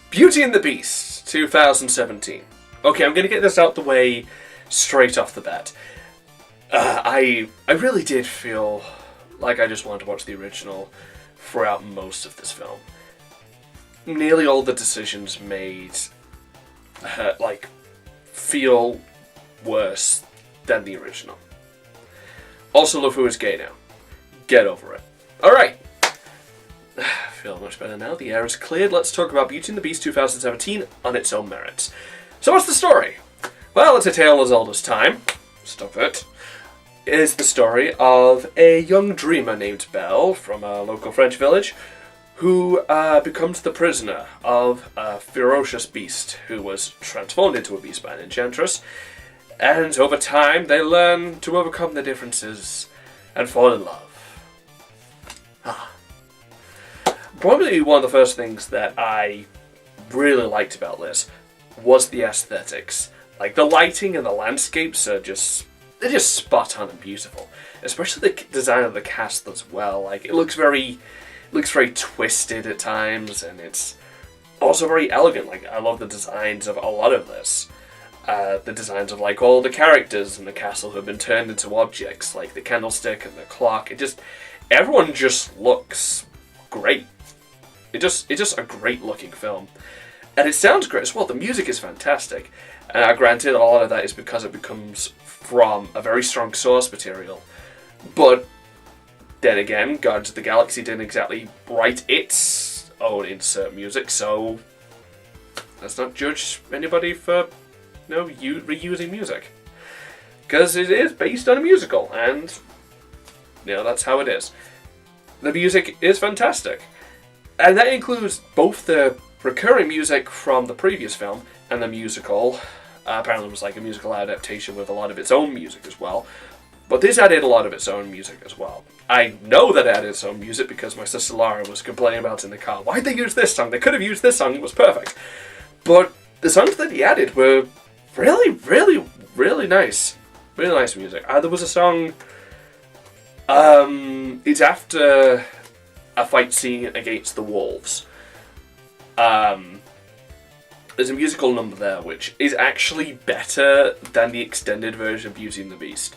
Beauty and the Beast, 2017. Okay, I'm going to get this out the way straight off the bat. I really did feel like I just wanted to watch the original throughout most of this film. Nearly all the decisions made feel worse than the original. Also, LeFou is gay now. Get over it. Alright. I feel much better now. The air is cleared. Let's talk about Beauty and the Beast 2017 on its own merits. So what's the story? Well, it's a tale as old as time. Stop it. It is the story of a young dreamer named Belle from a local French village who becomes the prisoner of a ferocious beast who was transformed into a beast by an enchantress. And over time, they learn to overcome their differences and fall in love. Probably one of the first things that I really liked about this was the aesthetics. Like, the lighting and the landscapes are they're just spot on and beautiful. Especially the design of the castle as well. Like, it looks very twisted at times, and it's also very elegant. Like, I love the designs of a lot of this. The designs of, like, all the characters in the castle who have been turned into objects, like the candlestick and the clock. Everyone just looks great. It's just a great looking film. And it sounds great as well. The music is fantastic. Granted, a lot of that is because it comes from a very strong source material. But then again, Guardians of the Galaxy didn't exactly write its own insert music, so let's not judge anybody for reusing music. Because it is based on a musical, and that's how it is. The music is fantastic. And that includes both the recurring music from the previous film and the musical. Apparently it was like a musical adaptation with a lot of its own music as well. But this added a lot of its own music as well. I know that it added its own music because my sister Lara was complaining about it in the car. Why'd they use this song? They could have used this song, it was perfect. But the songs that he added were really, really, really nice. Really nice music. There was a song, it's after a fight scene against the wolves. There's a musical number there which is actually better than the extended version of Beauty and the Beast.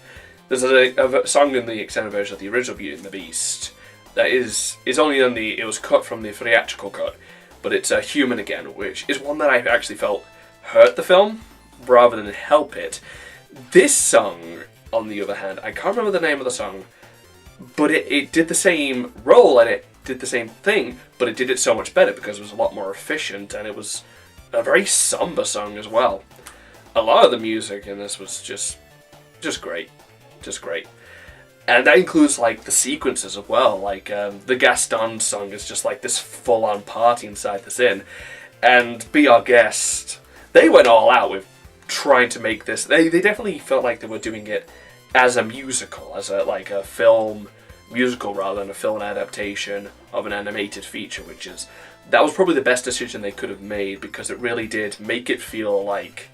There's a song in the extended version of the original Beauty and the Beast that is only it was cut from the theatrical cut, but it's Human Again, which is one that I actually felt hurt the film rather than help it. This song, on the other hand, I can't remember the name of the song, but it did the same role and it did the same thing, but it did it so much better because it was a lot more efficient, and it was a very somber song as well. A lot of the music in this was just great. Just great. And that includes, like, the sequences as well. Like, the Gaston song is just like this full-on party inside this inn. And Be Our Guest, they went all out with trying to make this. They definitely felt like they were doing it as a musical, as a film musical rather than a film adaptation of an animated feature, that was probably the best decision they could have made, because it really did make it feel like,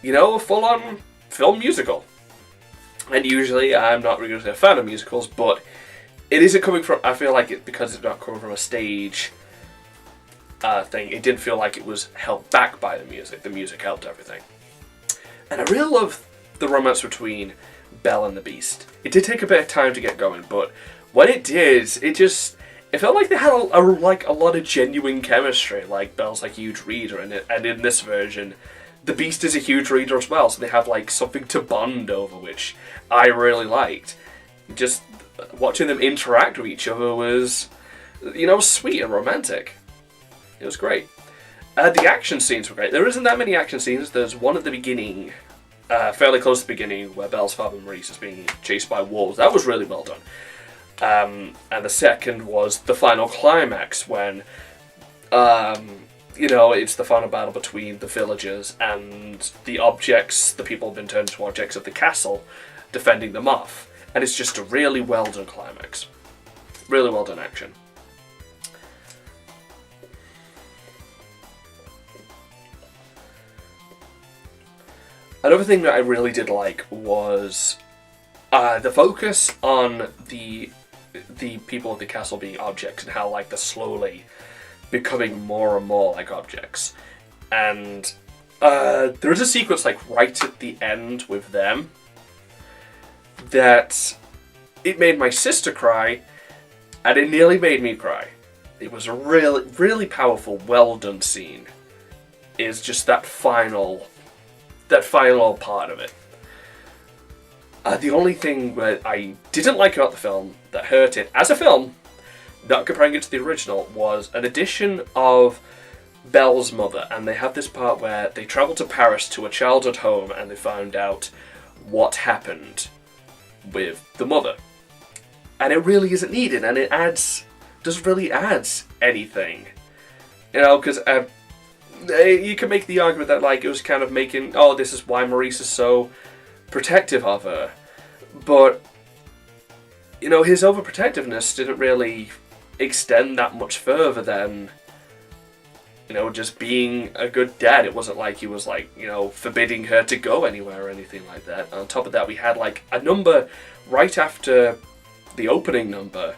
a full-on film musical. And usually, I'm not really a fan of musicals, but it isn't coming from, I feel like it, because it's not coming from a stage thing, it didn't feel like it was held back by the music. The music helped everything. And I really love the romance between Belle and the Beast. It did take a bit of time to get going, but when it did, it felt like they had a lot of genuine chemistry. Like, Belle's a huge reader, and in this version, the Beast is a huge reader as well, so they have something to bond over, which I really liked. Just watching them interact with each other was, sweet and romantic. It was great. The action scenes were great. There isn't that many action scenes. There's one at the beginning, fairly close to the beginning, where Belle's father Maurice is being chased by wolves. That was really well done. And the second was the final climax when, it's the final battle between the villagers and the people have been turned into objects of the castle, defending them off. And it's just a really well done climax. Really well done action. Another thing that I really did like was the focus on the people of the castle being objects, and how they're slowly becoming more and more like objects. And there is a sequence like right at the end with them that it made my sister cry, and it nearly made me cry. It was a really, really powerful, well done scene. It's just that final part of it. The only thing that I didn't like about the film, that hurt it as a film, not comparing it to the original, was an addition of Belle's mother. And they have this part where they travel to Paris to a childhood home and they found out what happened with the mother. And it really isn't needed, and it doesn't really add anything. You know, because you can make the argument that like it was kind of making, oh, this is why Maurice is so protective of her. But, you know, his overprotectiveness didn't really extend that much further than, you know, just being a good dad. It wasn't like he was like, you know, forbidding her to go anywhere or anything like that. On top of that, we had like a number right after the opening number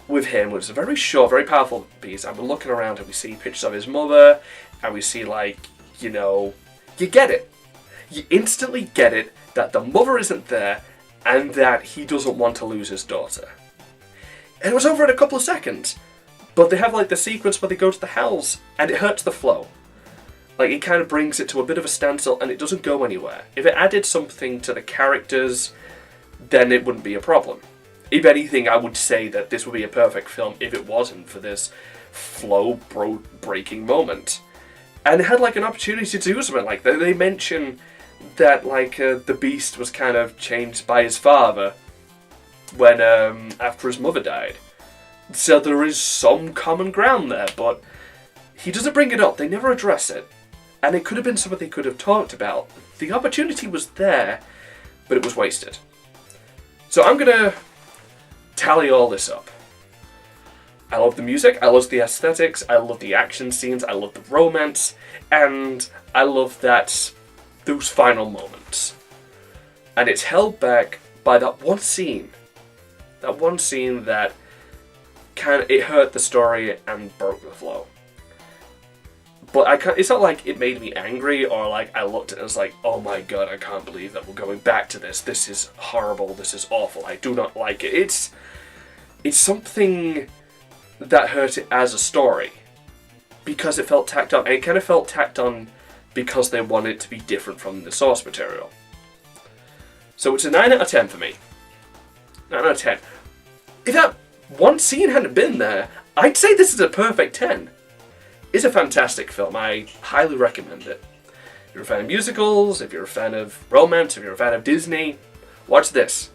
with him, which was a very short, very powerful piece, and we're looking around and we see pictures of his mother, and we see like, you know, you get it. You instantly get it that the mother isn't there and that he doesn't want to lose his daughter. And it was over in a couple of seconds. But they have like the sequence where they go to the house and it hurts the flow. Like it kind of brings it to a bit of a standstill and it doesn't go anywhere. If it added something to the characters, then it wouldn't be a problem. If anything, I would say that this would be a perfect film if it wasn't for this flow-breaking moment. And it had like an opportunity to do something like that. They mention that like the Beast was kind of changed by his father when after his mother died. So there is some common ground there, but he doesn't bring it up. They never address it. And it could have been something they could have talked about. The opportunity was there, but it was wasted. So I'm going to tally all this up. I love the music, I love the aesthetics, I love the action scenes, I love the romance, and I love those final moments. And it's held back by that one scene. That one scene that it hurt the story and broke the flow. But it's not like it made me angry or like I looked at it and was like, oh my god, I can't believe that we're going back to this. This is horrible, this is awful, I do not like it. It's something that hurt it as a story. Because it felt tacked on. And it kind of felt tacked on because they wanted it to be different from the source material. So it's a 9 out of 10 for me. 9 out of 10. If that one scene hadn't been there, I'd say this is a perfect 10. It's a fantastic film. I highly recommend it. If you're a fan of musicals, if you're a fan of romance, if you're a fan of Disney, watch this.